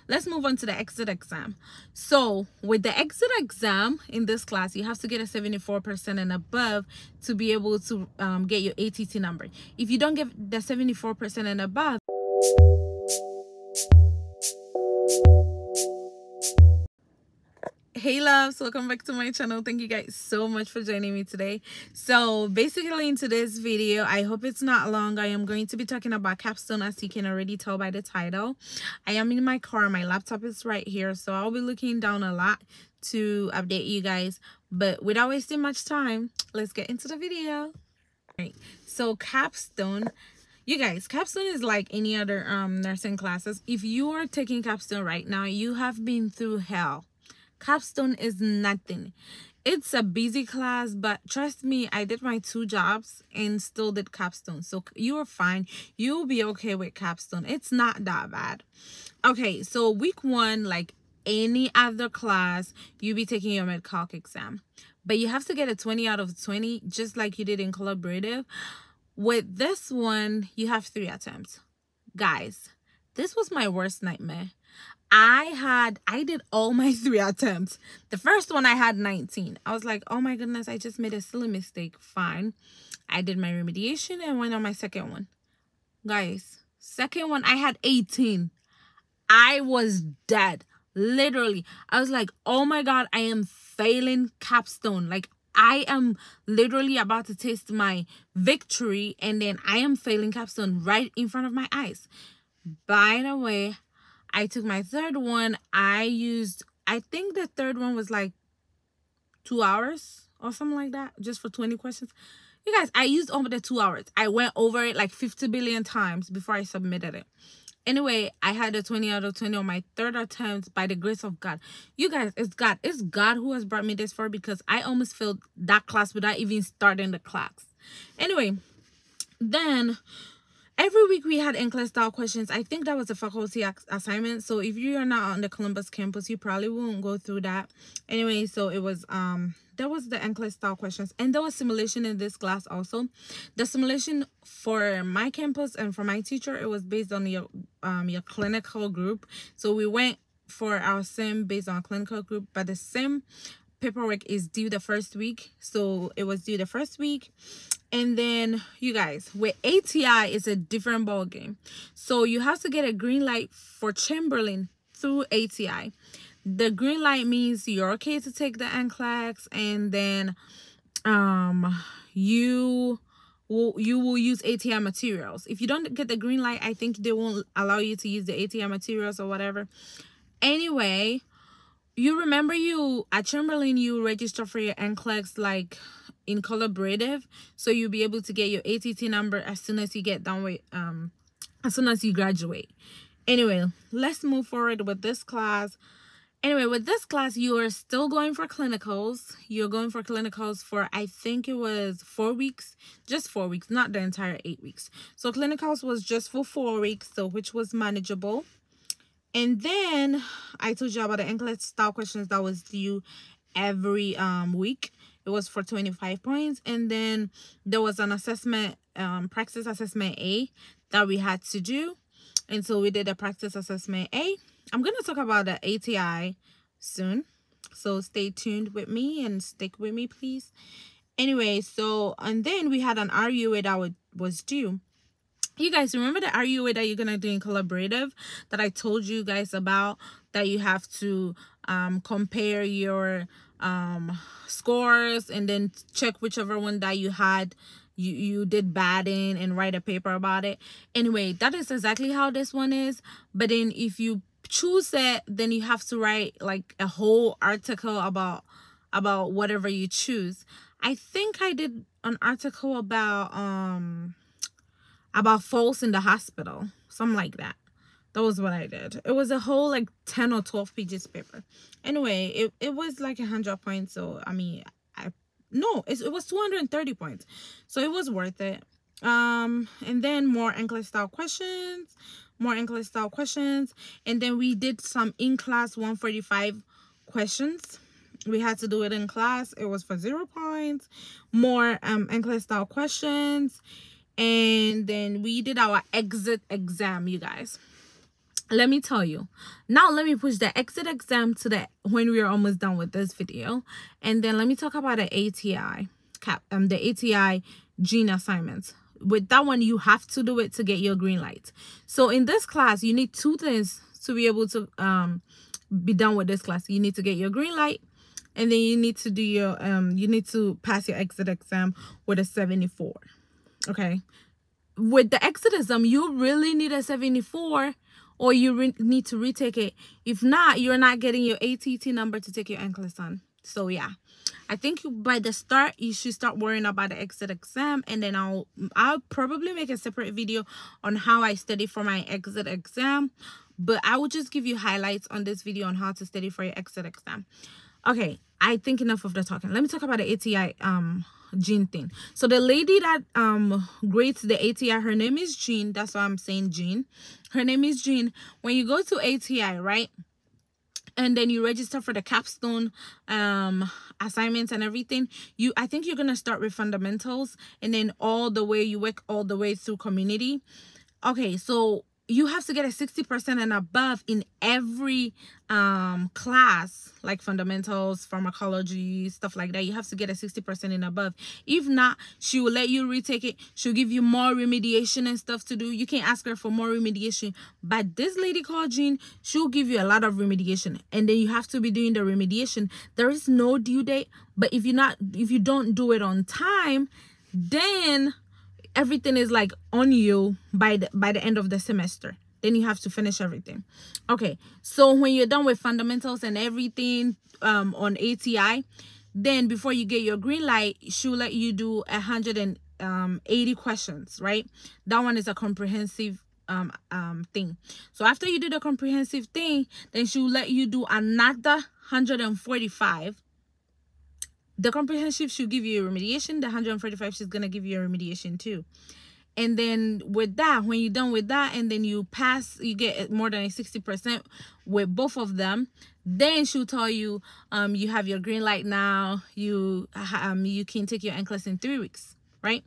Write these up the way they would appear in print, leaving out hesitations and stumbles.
let's move on to the exit exam. So with the exit exam in this class, you have to get a 74% and above to be able to get your ATT number. If you don't get the 74% and above, hey loves, welcome back to my channel. Thank you guys so much for joining me today. So basically in today's video, I hope it's not long, I am going to be talking about Capstone, as you can already tell by the title. I am in my car, my laptop is right here, so I'll be looking down a lot to update you guys, but without wasting much time, let's get into the video. Right, so Capstone, you guys, Capstone is like any other nursing classes. If you are taking Capstone right now, you have been through hell. Capstone is nothing. It's a busy class, but trust me, I did my 2 jobs and still did Capstone, so you are fine. You'll be okay with Capstone. It's not that bad. Okay, so week 1, like any other class, you'll be taking your mid-calc exam, but you have to get a 20 out of 20, just like you did in collaborative. With this one, you have 3 attempts. Guys, this was my worst nightmare. I did all my 3 attempts. The first one I had 19. I was like, oh my goodness, I just made a silly mistake. Fine. I did my remediation and went on my second one. Guys, second one I had 18. I was dead. Literally. I was like, oh my god, I am failing Capstone. Like, I am literally about to taste my victory, and then I am failing Capstone right in front of my eyes. By the way, I took my third one. I think the third one was like 2 hours or something like that, just for 20 questions. You guys, I used over the 2 hours. I went over it like 50 billion times before I submitted it. Anyway, I had a 20 out of 20 on my third attempt by the grace of God. You guys, it's God. It's God who has brought me this far, because I almost failed that class without even starting the class. Anyway, then every week we had NCLEX style questions. I think that was a faculty assignment. So if you are not on the Columbus campus, you probably won't go through that. Anyway, so it was that was the NCLEX style questions, and there was simulation in this class also. The simulation for my campus and for my teacher, it was based on your clinical group. So we went for our sim based on clinical group, but the sim paperwork is due the first week, so it was due the first week. And then you guys, with ATI, it's a different ball game. So you have to get a green light for Chamberlain through ATI. The green light means you're okay to take the NCLEX, and then you will use ATI materials. If you don't get the green light, I think they won't allow you to use the ATI materials or whatever. Anyway, you remember at Chamberlain, you register for your NCLEX like in collaborative, so you'll be able to get your ATT number as soon as you get done with as soon as you graduate. Anyway, let's move forward with this class. Anyway, with this class, you are still going for clinicals. You're going for clinicals for, I think it was 4 weeks, just 4 weeks, not the entire 8 weeks. So clinicals was just for 4 weeks, so which was manageable. And then I told you about the NCLEX style questions that was due every week. It was for 25 points. And then there was an assessment, practice assessment A, that we had to do. And so we did a practice assessment A. I'm going to talk about the ATI soon, so stay tuned with me and stick with me, please. Anyway, so, and then we had an RUA that was due. You guys remember the RUA that you're going to do in collaborative that I told you guys about, that you have to compare your scores and then check whichever one that you had you did bad in and write a paper about it. Anyway, that is exactly how this one is, but then if you choose it, then you have to write like a whole article about whatever you choose. I think I did an article about falls in the hospital, something like that. That was what I did. It was a whole like 10 or 12 pages paper. Anyway, it was like 100 points, so I mean, it was 230 points, so it was worth it. And then more NCLEX style questions, and then we did some in-class 145 questions. We had to do it in class. It was for 0 points. More NCLEX style questions, and then we did our exit exam, you guys. let me tell you. Now let me push the exit exam to the when we are almost done with this video, and then let me talk about the ATI the ATI gene assignments. With that one, you have to do it to get your green light. So in this class, you need two things to be able to be done with this class. You need to get your green light, and then you need to do your you need to pass your exit exam with a 74. Okay, with the exit exam, you really need a 74, or you need to retake it. If not, you're not getting your ATT number to take your NCLEX on. So yeah, I think by the start you should start worrying about the exit exam, and then I'll probably make a separate video on how I study for my exit exam, but I will just give you highlights on this video on how to study for your exit exam. Okay, I think enough of the talking. Let me talk about the ATI Jean thing. So the lady that grades the ATI, her name is Jean. That's why I'm saying Jean. Her name is Jean. When you go to ATI, right, and then you register for the capstone assignments and everything, I think you're gonna start with fundamentals, and then all the way you work all the way through community. Okay, so you have to get a 60% and above in every class, like fundamentals, pharmacology, stuff like that. You have to get a 60% and above. If not, she will let you retake it. She'll give you more remediation and stuff to do. You can ask her for more remediation, but this lady called Jean, she'll give you a lot of remediation, and then you have to be doing the remediation. There is no due date, but if you don't do it on time, then everything is like on you by the end of the semester. Then you have to finish everything. Okay, so when you're done with fundamentals and everything on ATI, then before you get your green light, she'll let you do 180 questions, right? That one is a comprehensive thing. So after you do the comprehensive thing, then she'll let you do another 145. The comprehensive should give you a remediation. The 145, she's gonna give you a remediation too. And then with that, when you're done with that, and then you pass, you get more than a 60% with both of them, then she'll tell you you have your green light now. You can take your NCLEX in 3 weeks, right?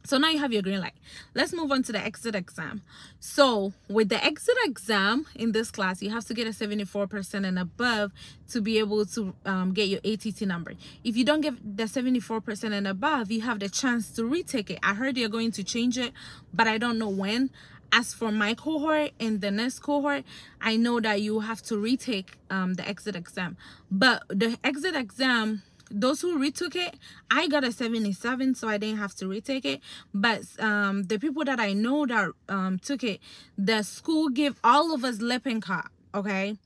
So now you have your green light. Let's move on to the exit exam. So with the exit exam in this class, you have to get a 74% and above to be able to get your ATT number. If you don't get the 74% and above, you have the chance to retake it. I heard they're going to change it, but I don't know when. As for my cohort and the next cohort, I know that you have to retake the exit exam. But the exit exam, those who retook it, I got a 77, so I didn't have to retake it. But the people that I know that took it, the school gave all of us Lippincott. Okay,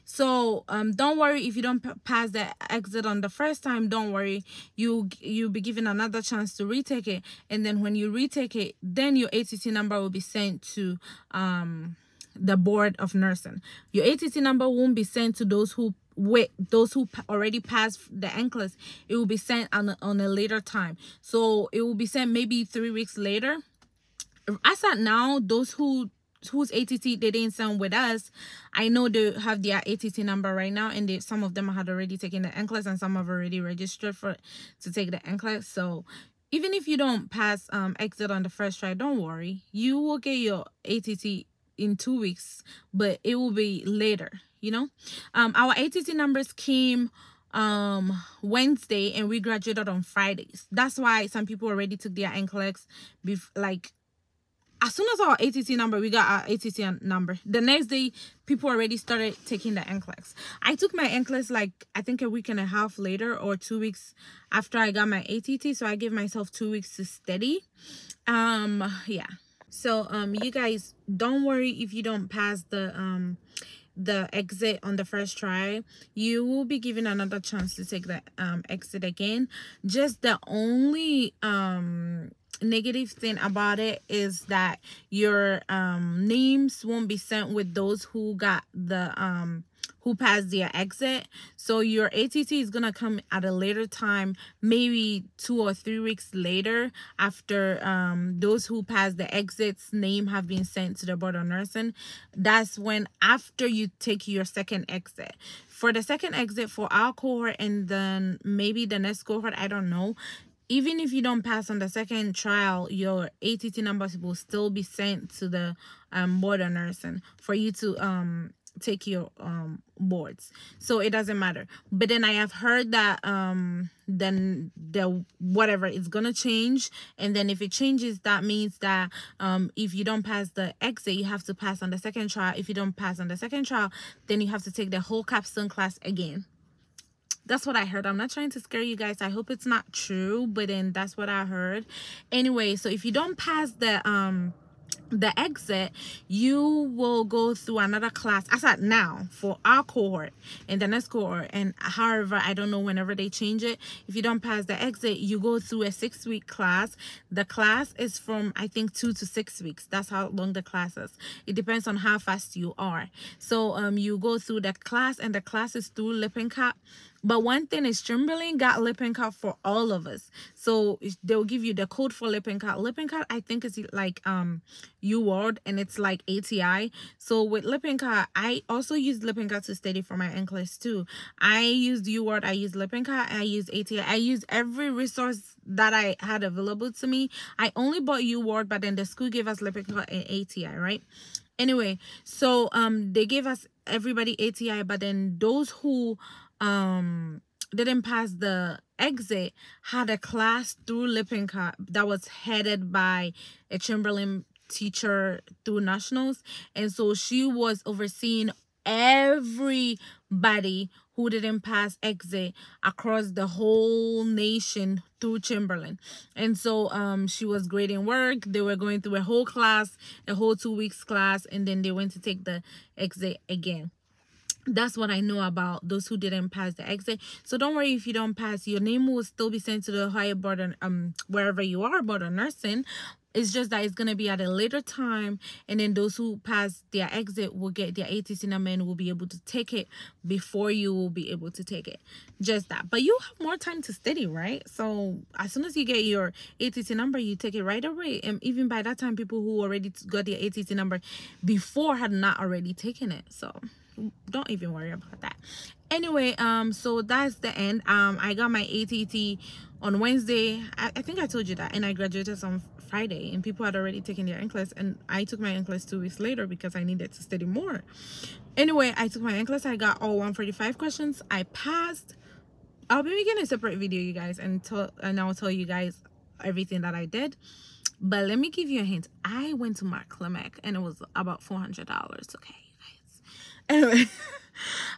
so don't worry if you don't pass the exit on the first time. Don't worry, you'll be given another chance to retake it, and then when you retake it, then your ATT number will be sent to the board of nursing. Your ATT number won't be sent to those who already passed the NCLEX. It will be sent on a later time. So it will be sent maybe 3 weeks later. As at now, those whose ATT they didn't send with us, I know they have their ATT number right now, and some of them had already taken the NCLEX, and some have already registered to take the NCLEX. So even if you don't pass exit on the first try, don't worry, you will get your ATT in 2 weeks, but it will be later, you know. Our ATT numbers came Wednesday, and we graduated on Fridays. That's why some people already took their NCLEX like as soon as our ATT number, we got our ATT number. The next day, people already started taking the NCLEX. I took my NCLEX like I think a week and a half later, or 2 weeks after I got my ATT. So I gave myself 2 weeks to study. Yeah. So you guys, don't worry if you don't pass the exit on the first try. You will be given another chance to take the exit again. Just the only negative thing about it is that your names won't be sent with those who got the who passed their exit. So your ATT is gonna come at a later time, maybe 2 or 3 weeks later, after those who passed the exits name have been sent to the board of nursing. That's when, after you take your second exit. For the second exit for our cohort, and then maybe the next cohort, I don't know, even if you don't pass on the second trial, your ATT numbers will still be sent to the board of nursing for you to take your boards. So it doesn't matter. But then I have heard that then the whatever is gonna change, and then if it changes, that means that if you don't pass the exit, you have to pass on the second trial. If you don't pass on the second trial, then you have to take the whole capstone class again. That's what I heard. I'm not trying to scare you guys. I hope it's not true, but then that's what I heard. Anyway, so if you don't pass the exit, you will go through another class as at now for our cohort and the next cohort. And however, I don't know, whenever they change it, if you don't pass the exit, you go through a 6-week class. The class is from, I think, 2 to 6 weeks. That's how long the class is. It depends on how fast you are. So you go through the class, and the class is through Lippincott. But one thing is, Chamberlain got Lippincott for all of us. So they'll give you the code for Lippincott. Lippincott, I think, is like UWard, and it's like ATI. So with Lippincott, I also used Lippincott to study for my NCLEX too. I used UWard, I used Lippincott, I used ATI. I used every resource that I had available to me. I only bought UWard, but then the school gave us Lippincott and ATI, right? Anyway, so they gave us everybody ATI, but then those who didn't pass the exit had a class through Lippincott that was headed by a Chamberlain teacher through nationals, and so she was overseeing everybody who didn't pass exit across the whole nation through Chamberlain. And so she was grading work. They were going through a whole class, a whole 2 weeks class, and then they went to take the exit again. That's what I know about those who didn't pass the exit. So don't worry if you don't pass. Your name will still be sent to the higher board of, wherever you are, board of nursing. It's just that it's going to be at a later time, and then those who pass their exit will get their ATC number and will be able to take it before you will be able to take it. Just that. But you have more time to study, right? So as soon as you get your ATC number, you take it right away. And even by that time, people who already got their ATC number before had not already taken it. So don't even worry about that. Anyway, so that's the end. I got my ATT on Wednesday. I think I told you that, and I graduated on Friday, and people had already taken their NCLEX, and I took my NCLEX 2 weeks later because I needed to study more. Anyway, I took my NCLEX. I got all 145 questions. I passed. I'll be making a separate video, you guys, and I'll tell you guys everything that I did. But let me give you a hint. I went to Mark Clemac, and it was about $400. Okay, guys. Anyway,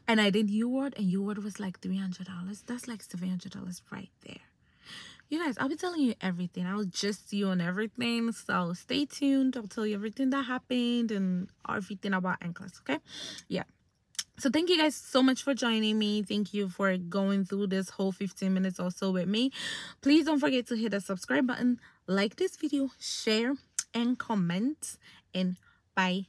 and I did UWard, and UWard was like $300. That's like $700 right there. You guys, I'll be telling you everything. I'll just you on everything. So stay tuned. I'll tell you everything that happened and everything about NCLEX, okay? Yeah. So thank you guys so much for joining me. Thank you for going through this whole 15 minutes or so with me. Please don't forget to hit the subscribe button, like this video, share, and comment. And bye.